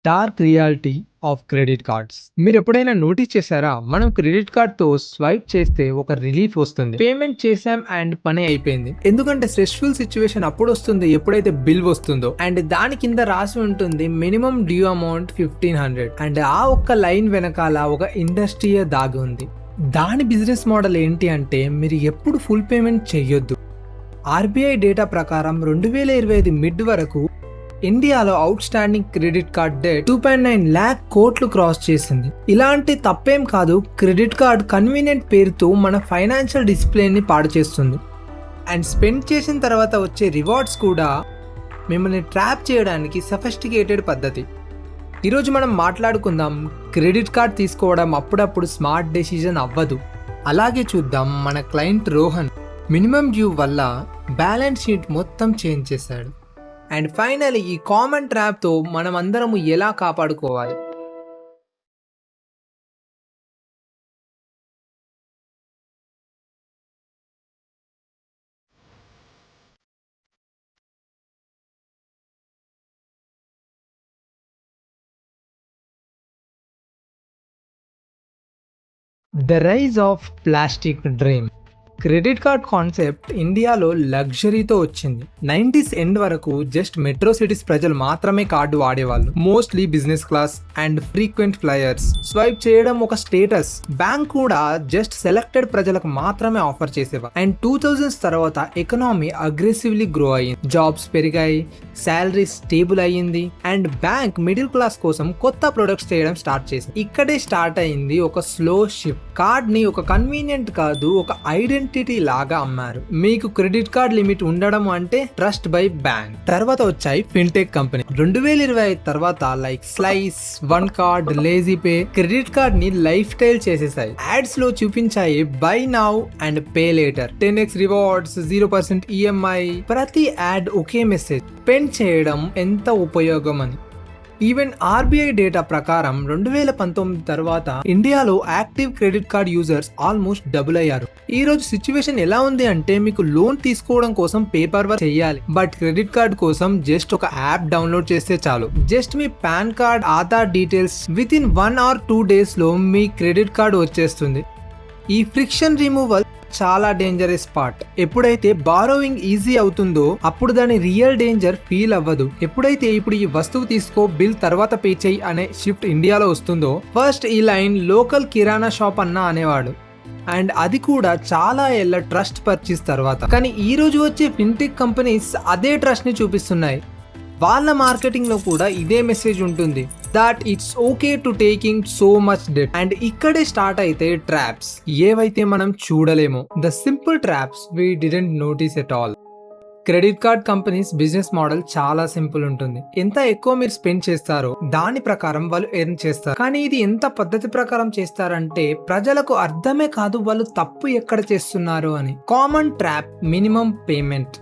Dark reality of credit cards. మీరు ఎప్పుడైనా notice చేశారా? మనం క్రెడిట్ కార్డ్‌తో స్వైప్ చేస్తే ఒక రిలీఫ్ వస్తుంది. పేమెంట్ చేసాం అండ్ పని అయిపోయింది. ఎందుకంటే స్ట్రెస్‌ఫుల్ సిట్యుయేషన్ అప్పుడు వస్తుంది ఎప్పుడైతే బిల్ వస్తుందో. అండ్ దాని కింద రాసి ఉంటుంది మినిమం డ్యూ అమౌంట్ 1500. అండ్ ఆ ఒక్క లైన్ వెనకాల ఒక ఇండస్ట్రీయే దాగి ఉంది. దాని బిజినెస్ మోడల్ ఏంటి అంటే మీరు ఎప్పుడు ఫుల్ పేమెంట్ చేయొద్దు. ఆర్బీఐ డేటా ప్రకారం 2025 మిడ్ వరకు ఇండియాలో out standing credit card debt 2.9 lakh కోట్లు క్రాస్ చేసింది. ఇలాంటి తప్పేం కాదు, క్రెడిట్ కార్డ్ కన్వీనియంట్ పేరుతో మన ఫైనాన్షియల్ డిసిప్లిన్ని పాడు చేస్తుంది. అండ్ స్పెండ్ చేసిన తర్వాత వచ్చే రివార్డ్స్ కూడా మిమ్మల్ని ట్రాప్ చేయడానికి సఫిస్టికేటెడ్ పద్ధతి. ఈరోజు మనం మాట్లాడుకుందాం, క్రెడిట్ కార్డ్ తీసుకోవడం అప్పుడప్పుడు స్మార్ట్ డెసిజన్ అవ్వదు. అలాగే చూద్దాం, మన క్లయింట్ రోహన్ మినిమం డ్యూ వల్ల బ్యాలెన్స్ షీట్ మొత్తం చేంజ్ చేశాడు. అండ్ ఫైనల్లీ ఈ కామన్ ట్రాప్తో మనం అందరము ఎలా కాపాడుకోవాలి. The rise of plastic dream. Credit card concept ఇండియాలో లగ్జరీతో వచ్చింది. 90s ఎండ్ వరకు జస్ట్ మెట్రో సిటీస్ ప్రజలు మాత్రమే కార్డు వాడేవాళ్ళు. Mostly business class and frequent flyers. Swipe చేయడం ఒక స్టేటస్. బ్యాంక్ కూడా జస్ట్ సెలెక్టెడ్ ప్రజలకు మాత్రమే ఆఫర్ చేసేవారు. అండ్ 2000s తర్వాత ఎకనామీ అగ్రెసివ్లీ గ్రో అయ్యింది. జాబ్స్ పెరిగాయి, శాలరీస్ స్టేబుల్ అయ్యింది అండ్ బ్యాంక్ మిడిల్ క్లాస్ కోసం కొత్త ప్రొడక్ట్స్ చేయడం స్టార్ట్ చేసింది. ఇక్కడే స్టార్ట్ అయింది ఒక స్లో షిఫ్ట్. కార్డ్ ని ఒక కన్వీనియంట్ కాదు, ఒక ఐడెంటిటీ లాగా అమ్మారు. మీకు క్రెడిట్ కార్డ్ లిమిట్ ఉండడం అంటే ట్రస్ట్ బై బ్యాంక్. తర్వాత వచ్చాయి ఫిన్టెక్ కంపెనీ. 2025 తర్వాత like slice, one card, lazy pay credit card ని లైఫ్ స్టైల్ చేసేసాయి. యాడ్స్ లో చూపించాయి by now and pay later, 10x rewards, 0% EMI. ప్రతి యాడ్ ఒకే మెసేజ్, స్పెండ్ చేయడం ఎంత ఉపయోగం అని. ఈవెన్ ఆర్బీఐ డేటా ప్రకారం 2019 తర్వాత ఇండియాలో active credit card users almost double అయ్యారు. ఈ రోజు సిచ్యువేషన్ ఎలా ఉంది అంటే మీకు లోన్ తీసుకోవడం కోసం పేపర్ వర్క్ చేయాలి, బట్ క్రెడిట్ కార్డ్ కోసం జస్ట్ ఒక యాప్ డౌన్లోడ్ చేస్తే చాలు. Just me pan card, Aadhaar details, with in 1 or 2 days లో మీ క్రెడిట్ కార్డ్ వచ్చేస్తుంది. ఈ ఫ్రిక్షన్ రిమూవల్ చాలా డేంజరస్ పార్ట్. ఎప్పుడైతే బారోయింగ్ ఈజీ అవుతుందో అప్పుడు దాని రియల్ డేంజర్ ఫీల్ అవ్వదు. ఎప్పుడైతే ఇప్పుడు ఈ వస్తువు తీసుకో, బిల్ తర్వాత పే చేయి అనే షిఫ్ట్ ఇండియాలో వస్తుందో, ఫస్ట్ ఈ లైన్ లోకల్ కిరాణా షాప్ అన్నా అనేవాడు. అండ్ అది కూడా చాలా ఏళ్ల ట్రస్ట్ పర్చేస్ తర్వాత. కానీ ఈ రోజు వచ్చే ఫిన్టెక్ కంపెనీస్ అదే ట్రస్ట్ ని చూపిస్తున్నాయి. వాళ్ళ మార్కెటింగ్ లో కూడా ఇదే మెసేజ్ ఉంటుంది, that it's okay to taking so much debt. And ఇక్కడే స్టార్ట్ అయితే ట్రాప్స్, ఏవైతే మనం చూడలేమో. The simple traps we didn't notice at all. Credit card companies business model చాలా సింపుల్ ఉంటుంది. ఎంత ఎక్కువ మీరు స్పెండ్ చేస్తారో దాని ప్రకారం వాళ్ళు ఎర్న్ చేస్తారు. కానీ ఇది ఎంత పద్ధతి ప్రకారం చేస్తారంటే ప్రజలకు అర్థమే కాదు వాళ్ళు తప్పు ఎక్కడ చేస్తున్నారు అని. Common trap, minimum payment.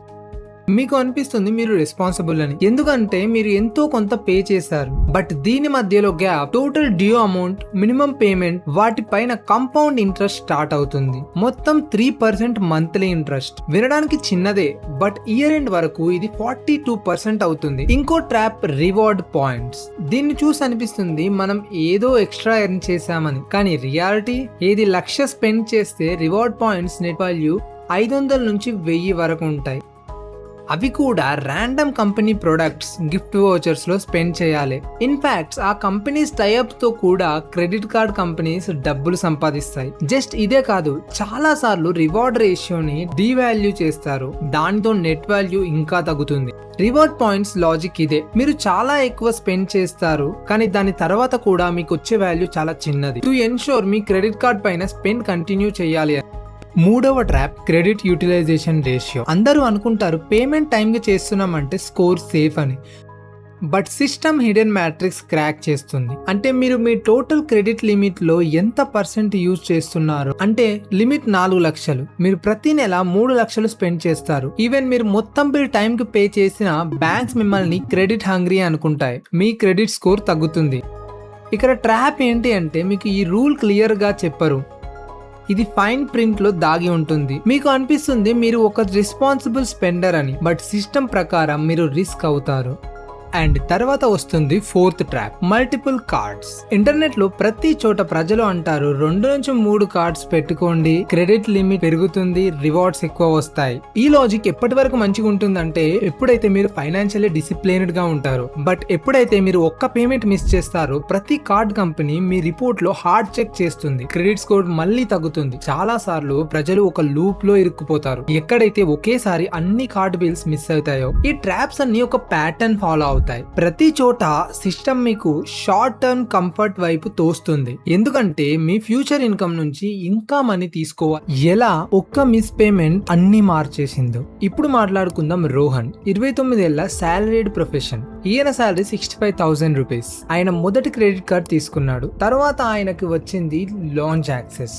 మీకు అనిపిస్తుంది మీరు రెస్పాన్సిబుల్ అని, ఎందుకంటే మీరు ఎంతో కొంత పే చేశారు. బట్ దీని మధ్యలో gap, total due amount, minimum payment, వాటిపైన కంపౌండ్ ఇంట్రెస్ట్ స్టార్ట్ అవుతుంది. మొత్తం 3% మంత్లీ ఇంట్రెస్ట్. వినడానికి చిన్నదే, బట్ ఇయర్ ఎండ్ వరకు ఇది 42% అవుతుంది. ఇంకో ట్రాప్, రివార్డ్ పాయింట్స్. దీన్ని చూసి అనిపిస్తుంది మనం ఏదో ఎక్స్ట్రా ఎర్న్ చేశామని, కానీ రియాలిటీ ఏది 1,00,000 స్పెండ్ చేస్తే రివార్డ్ పాయింట్స్ నెట్ వాల్యూ 500 నుంచి 1000 వరకు ఉంటాయి. అవి కూడా random company products, gift vouchers లో స్పెండ్ చేయాలి. ఇన్ఫాక్ట్స్ ఆ కంపెనీస్ టైఅప్ తో కూడా క్రెడిట్ కార్డ్ కంపెనీస్ డబ్బులు సంపాదిస్తాయి. జస్ట్ ఇదే కాదు, చాలా సార్లు రివార్డ్ రేషియోని డీవాల్యూ చేస్తారు. దానితో నెట్ వాల్యూ ఇంకా తగ్గుతుంది. రివార్డ్ పాయింట్స్ లాజిక్ ఇదే, మీరు చాలా ఎక్కువ స్పెండ్ చేస్తారు కానీ దాని తర్వాత కూడా మీకు వచ్చే వాల్యూ చాలా చిన్నది. To ensure me credit card పైన స్పెండ్ కంటిన్యూ చేయాలి. మూడవ ట్రాప్, క్రెడిట్ యూటిలైజేషన్ రేషియో. అందరూ అనుకుంటారు పేమెంట్ టైంకి చేస్తున్నామంటే స్కోర్ సేఫ్ అని, but system hidden matrix crack చేస్తుంది. అంటే మీరు మీ టోటల్ క్రెడిట్ లిమిట్ లో ఎంత % యూజ్ చేస్తున్నారు. అంటే లిమిట్ 4 లక్షలు, మీరు ప్రతి నెల 3 లక్షలు స్పెండ్ చేస్తారు. ఈవెన్ మీరు మొత్తం బిల్ టైం కి పే చేసిన బ్యాంక్స్ మిమ్మల్ని క్రెడిట్ హంగ్రీ అనుకుంటాయి. మీ క్రెడిట్ స్కోర్ తగ్గుతుంది. ఇక్కడ ట్రాప్ ఏంటి అంటే మీకు ఈ రూల్ క్లియర్ గా చెప్పరు. ఇది ఫైన్ ప్రింట్ లో దాగి ఉంటుంది. మీకు అనిపిస్తుంది మీరు ఒక రెస్పాన్సిబుల్ స్పెండర్ అని, బట్ సిస్టమ్ ప్రకారం మీరు రిస్క్ అవుతారు. అండ్ తర్వాత వస్తుంది fourth trap, multiple cards. Internet లో ప్రతి చోట ప్రజలు అంటారు 2 నుంచి 3 కార్డ్స్ పెట్టుకోండి, క్రెడిట్ లిమిట్ పెరుగుతుంది, రివార్డ్స్ ఎక్కువ వస్తాయి. ఈ లాజిక్ ఎప్పటి వరకు మంచిగా ఉంటుందంటే ఎప్పుడైతే మీరు ఫైనాన్షియల్లీ డిసిప్లిన్డ్ గా ఉంటారు. బట్ ఎప్పుడైతే మీరు ఒక్క పేమెంట్ మిస్ చేస్తారో ప్రతి కార్డ్ కంపెనీ మీ రిపోర్ట్ లో హార్డ్ చెక్ చేస్తుంది, క్రెడిట్ స్కోర్ మళ్ళీ తగ్గుతుంది. చాలా సార్లు ప్రజలు ఒక లూప్ లో ఇరుక్కుపోతారు ఎక్కడైతే ఒకేసారి అన్ని కార్డ్ బిల్స్ మిస్ అవుతాయో. ఈ ట్రాప్స్ అన్ని ఒక ప్యాటర్న్ ఫాలో అవుతాయి. ప్రతి చోట సిస్టమ్ మీకు షార్ట్ టర్మ్ కంఫర్ట్ వైపు తోస్తుంది, ఎందుకంటే మీ ఫ్యూచర్ ఇన్కమ్ నుంచి ఇంకా మనీ తీసుకోవాలి. ఎలా ఒక్క మిస్ పేమెంట్ అన్ని మార్చేసిందో. ఇప్పుడు మాట్లాడుకుందాం రోహన్. 29 ఏళ్ల సాలరీడ్ ప్రొఫెషన్. ఈయన సాలరీ 65,000 రూపీస్. ఆయన మొదటి క్రెడిట్ కార్డ్ తీసుకున్నాడు. తర్వాత ఆయనకు వచ్చింది launch access,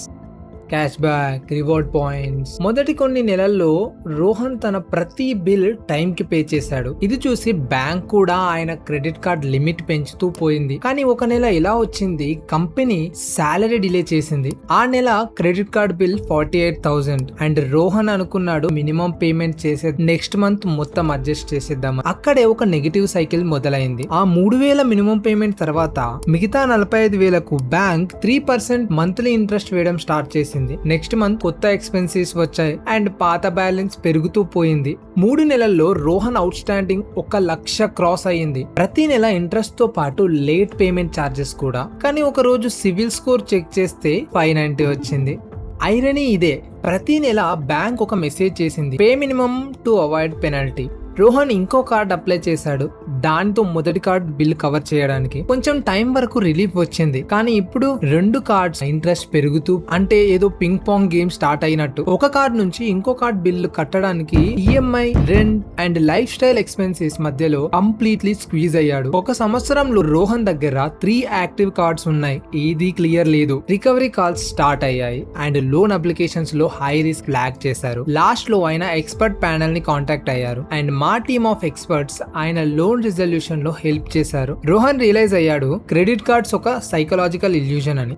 cash back, reward points. మొదటి కొన్ని నెలల్లో రోహన్ తన ప్రతి బిల్ టైం కి పే చేశాడు. ఇది చూసి బ్యాంక్ కూడా ఆయన క్రెడిట్ కార్డ్ లిమిట్ పెంచుతూ పోయింది. కానీ ఒక నెల ఇలా వచ్చింది, కంపెనీ సాలరీ డిలే చేసింది. ఆ నెల credit card bill 48,000 and Rohan అనుకున్నాడు మినిమం పేమెంట్ చేసే నెక్స్ట్ మంత్ మొత్తం అడ్జస్ట్ చేసేద్దాం. అక్కడే ఒక నెగిటివ్ సైకిల్ మొదలైంది. ఆ 3,000 మినిమం పేమెంట్ తర్వాత మిగతా 45,000కు బ్యాంక్ 3% మంత్లీ ఇంట్రెస్ట్ వేయడం స్టార్ట్ చేసింది. నెక్స్ట్ మంత్ కొత్త ఎక్స్పెన్సెస్ వచ్చాయి అండ్ పాత బ్యాలెన్స్ పెరుగుతూ పోయింది. 3 నెలల్లో రోహన్ అవుట్ స్టాండింగ్ 1,00,000 క్రాస్ అయ్యింది. ప్రతి నెల ఇంట్రెస్ట్ తో పాటు లేట్ పేమెంట్ ఛార్జెస్ కూడా. కానీ ఒక రోజు సివిల్ స్కోర్ చెక్ చేస్తే 590 వచ్చింది. ఐరనీ ఇదే, ప్రతి నెల బ్యాంక్ ఒక మెసేజ్ చేసింది, pay minimum to avoid penalty. Rohan ఇంకో కార్డ్ అప్లై చేశాడు, దాంతో మొదటి కార్డ్ బిల్ కవర్ చేయడానికి కొంచెం టైం వరకు రిలీఫ్ వచ్చింది. కానీ ఇప్పుడు 2 కార్డ్స్ ఇంట్రెస్ట్ పెరుగుతూ, అంటే ఏదో పింగ్ పాంగ్ గేమ్ స్టార్ట్ అయినట్టు. ఒక కార్డ్ నుంచి ఇంకో కార్డ్ బిల్లు కట్టడానికి EMI, rent and life style expenses మధ్యలో కంప్లీట్లీ స్క్వీజ్ అయ్యాడు. ఒక సంవత్సరంలో రోహన్ దగ్గర 3 యాక్టివ్ కార్డ్స్ ఉన్నాయి, ఏది క్లియర్ లేదు. రికవరీ కాల్స్ స్టార్ట్ అయ్యాయి అండ్ లోన్ అప్లికేషన్స్ లో హై రిస్క్ ఫ్లాగ్ చేశారు. లాస్ట్ లో ఆయన ఎక్స్పర్ట్ ప్యానెల్ ని కాంటాక్ట్ అయ్యారు అండ్ మా టీమ్ ఆఫ్ ఎక్స్పర్ట్స్ ఆయన లోన్ రిజల్యూషన్ లో హెల్ప్ చేశారు. రోహన్ రియలైజ్ అయ్యాడు క్రెడిట్ కార్డ్స్ ఒక సైకలాజికల్ ఇల్యూజన్ అని.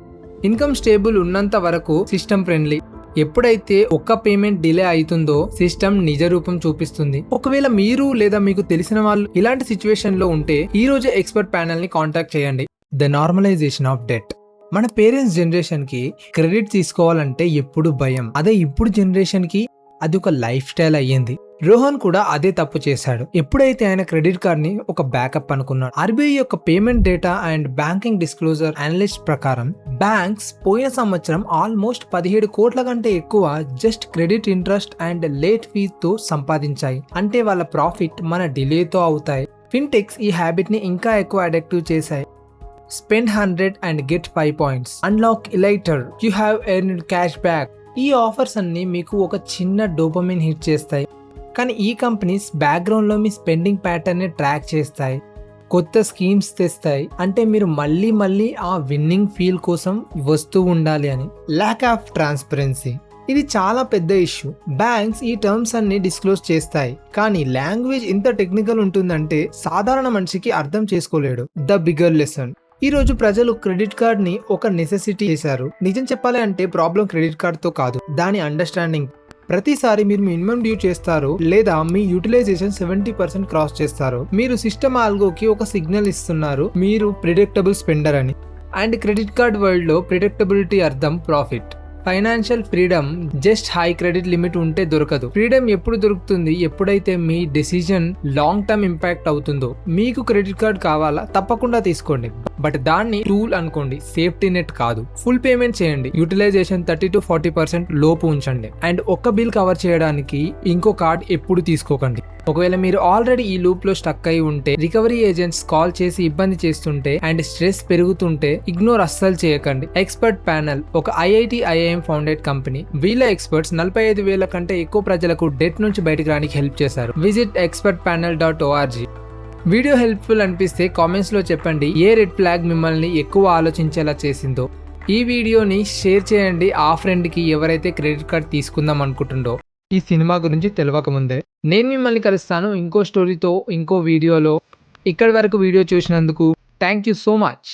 ఇన్కమ్ స్టేబుల్ ఉన్నంత వరకు సిస్టమ్ ఫ్రెండ్లీ. ఎప్పుడైతే ఒక్క పేమెంట్ డిలే అవుతుందో సిస్టమ్ నిజ రూపం చూపిస్తుంది. ఒకవేళ మీరు లేదా మీకు తెలిసిన వాళ్ళు ఇలాంటి సిచ్యువేషన్ లో ఉంటే ఈ రోజు ఎక్స్పర్ట్ ప్యానెల్ ని కాంటాక్ట్ చేయండి. The normalization of debt. మన పేరెంట్స్ జనరేషన్ కి క్రెడిట్ తీసుకోవాలంటే ఎప్పుడు భయం. అదే ఇప్పుడు జనరేషన్ కి అది ఒక లైఫ్ స్టైల్ అయ్యింది. రోహన్ కూడా అదే తప్పు చేశాడు. ఎప్పుడైతే ఆయన క్రెడిట్ కార్డ్ ని ఒక బ్యాకప్ అనుకున్నాడు. ఆర్బీఐ యొక్క payment data and banking disclosure analyst ప్రకారం బ్యాంక్స్ పోయిన సంవత్సరం ఆల్మోస్ట్ 17 కోట్ల కంటే ఎక్కువ just credit interest and late fees తో సంపాదించాయి. అంటే వాళ్ళ ప్రాఫిట్ మన డిలేతో అవుతాయి. ఫిన్టెక్స్ ఈ హ్యాబిట్ ని ఇంకా ఎక్కువ అడిక్టివ్ చేశాయి. Spend 100 and get 5 points, unlock elite tier, you have earned cash back. ఈ ఆఫర్స్ అన్ని మీకు ఒక చిన్న డోపమిన్ హిట్ చేస్తాయి. కానీ ఈ కంపెనీస్ బ్యాక్గ్రౌండ్ లో మీ స్పెండింగ్ ప్యాటర్న్ ని ట్రాక్ చేస్తాయి, కొత్త స్కీమ్స్ తెస్తాయి. అంటే మీరు మళ్ళీ ఆ విన్నింగ్ ఫీల్ కోసం వస్తూ ఉండాలి అని. Lack of transparency. ఇది చాలా పెద్ద ఇష్యూ. బ్యాంక్స్ ఈ టర్మ్స్ అన్ని డిస్క్లోజ్ చేస్తాయి, కానీ లాంగ్వేజ్ ఎంత టెక్నికల్ ఉంటుందంటే సాధారణ మనిషికి అర్థం చేసుకోలేడు. The bigger lesson. ఈ రోజు ప్రజలు క్రెడిట్ కార్డ్ ని ఒక నెసెసిటీ చేశారు. నిజం చెప్పాలి అంటే ప్రాబ్లం క్రెడిట్ కార్డ్ తో కాదు, దాని అండర్స్టాండింగ్. ప్రతిసారి మీరు మినిమం డ్యూ చేస్తారు లేదా మీ యూటిలైజేషన్ 70% క్రాస్ చేస్తారు, మీరు సిస్టమ్ ఆల్గోకి ఒక సిగ్నల్ ఇస్తున్నారు మీరు ప్రిడిక్టబుల్ స్పెండర్ అని. అండ్ క్రెడిట్ కార్డ్ వరల్డ్ లో ప్రిడిక్టబిలిటీ అర్థం profit. Financial freedom just high credit limit ఉంటే దొరకదు. ఫ్రీడమ్ ఎప్పుడు దొరుకుతుంది? ఎప్పుడైతే మీ డెసిజన్ లాంగ్ టర్మ్ ఇంపాక్ట్ అవుతుందో. మీకు క్రెడిట్ కార్డ్ కావాలా? తప్పకుండా తీసుకోండి, బట్ దాన్ని టూల్ అనుకోండి, సేఫ్టీ నెట్ కాదు. ఫుల్ పేమెంట్ చేయండి, యూటిలైజేషన్ 30 to 40% లోపు ఉంచండి. అండ్ ఒక్క బిల్ కవర్ చేయడానికి ఇంకో కార్డ్ ఎప్పుడు తీసుకోకండి. ఒకవేళ మీరు ఆల్రెడీ ఈ లూప్ లో స్టక్ అయి ఉంటే, రికవరీ ఏజెంట్స్ కాల్ చేసి ఇబ్బంది చేస్తుంటే అండ్ స్ట్రెస్ పెరుగుతుంటే ఇగ్నోర్ అస్సలు చేయకండి. ఎక్స్పర్ట్ ప్యానెల్ ఒక IIM ఫౌండెడ్ కంపెనీ. వీళ్ళ ఎక్స్పర్ట్స్ 45,000 కంటే ఎక్కువ ప్రజలకు డెట్ నుంచి బయటకు రానికి హెల్ప్ చేశారు. Visit expertpanel.org. వీడియో హెల్ప్ఫుల్ అనిపిస్తే కామెంట్స్ లో చెప్పండి ఏ రెడ్ ఫ్లాగ్ మిమ్మల్ని ఎక్కువ ఆలోచించేలా చేసిందో. ఈ వీడియోని షేర్ చేయండి ఆ ఫ్రెండ్ కి ఎవరైతే క్రెడిట్ కార్డ్ తీసుకుందాం అనుకుంటుండో. ఈ సినిమా గురించి తెలియకముందే నేను మిమ్మల్ని కలుస్తాను ఇంకో స్టోరీతో ఇంకో వీడియోలో. ఇక్కడి వరకు వీడియో చూసినందుకు థ్యాంక్ యూ సో మచ్.